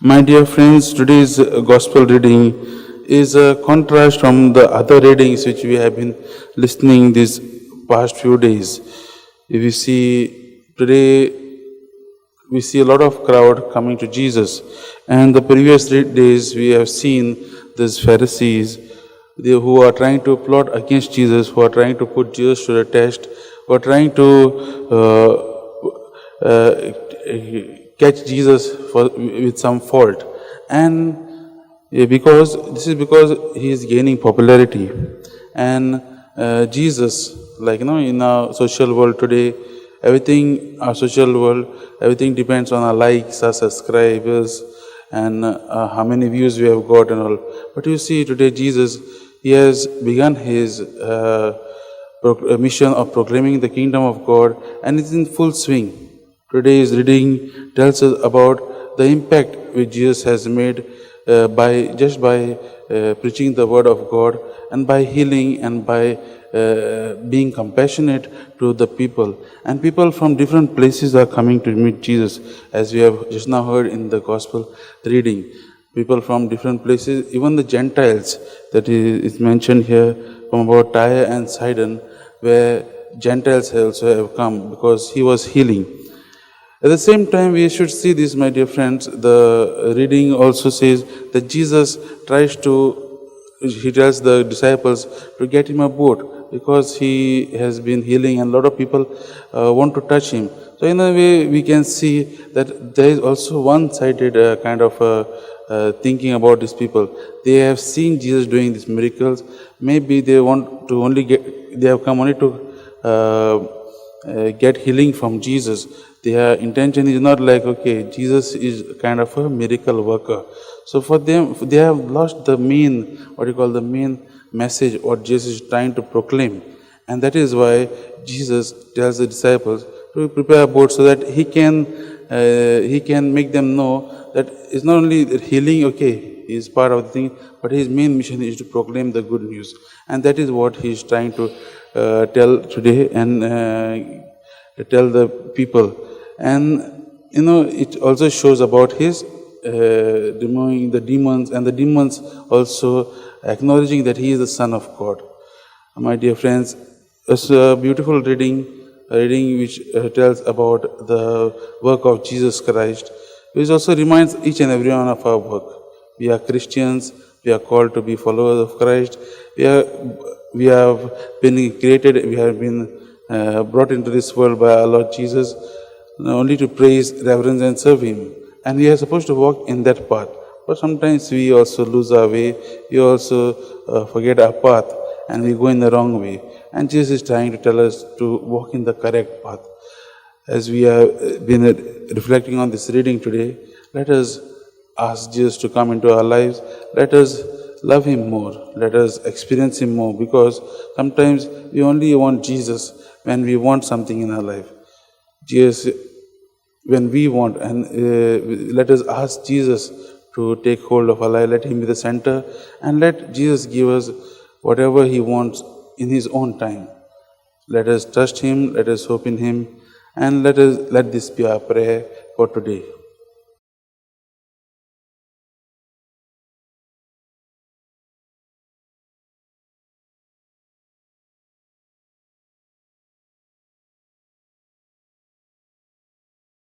My dear friends, today's gospel reading is a contrast from the other readings which we have been listening these past few days. If you see today, we see a lot of crowd coming to Jesus, and the previous days we have seen these Pharisees who are trying to plot against Jesus, who are trying to put Jesus to the test, who are trying to catch Jesus with some fault, and because he is gaining popularity, and Jesus, like in our social world today, everything depends on our likes, our subscribers, and how many views we have got and all. But you see today Jesus, he has begun his mission of proclaiming the kingdom of God, and it's in full swing. Today's reading tells us about the impact which Jesus has made by preaching the word of God, and by healing, and by being compassionate to the people. And people from different places are coming to meet Jesus, as we have just now heard in the gospel reading. People from different places, even the Gentiles that is mentioned here, from about Tyre and Sidon, where Gentiles also have come because he was healing. At the same time, we should see this, my dear friends. The reading also says that Jesus he tells the disciples to get him a boat because he has been healing and a lot of people want to touch him. So in a way, we can see that there is also one-sided kind of thinking about these people. They have seen Jesus doing these miracles. Maybe they want to they have come only to get healing from Jesus. Their intention is not like, okay, Jesus is kind of a miracle worker. So for them, they have lost the main message what Jesus is trying to proclaim. And that is why Jesus tells the disciples to prepare a boat so that he can make them know that it's not only that healing, okay, is part of the thing, but his main mission is to proclaim the good news. And that is what he is trying to tell today and tell the people. And it also shows about his removing the demons, and the demons also acknowledging that he is the Son of God. My dear friends, it's a beautiful reading which tells about the work of Jesus Christ, which also reminds each and every one of our work. We are Christians, we are called to be followers of Christ. We have been created, we have been brought into this world by our Lord Jesus, only to praise, reverence, and serve him. And we are supposed to walk in that path. But sometimes we also lose our way, we also forget our path, and we go in the wrong way. And Jesus is trying to tell us to walk in the correct path. As we have been reflecting on this reading today, let us ask Jesus to come into our lives. Let us love him more. Let us experience him more, because sometimes we only want Jesus when we want something in our life. Jesus, when we want, and let us ask Jesus to take hold of our life. Let him be the center, and let Jesus give us whatever he wants in his own time. Let us trust him, let us hope in him, and let this be our prayer for today.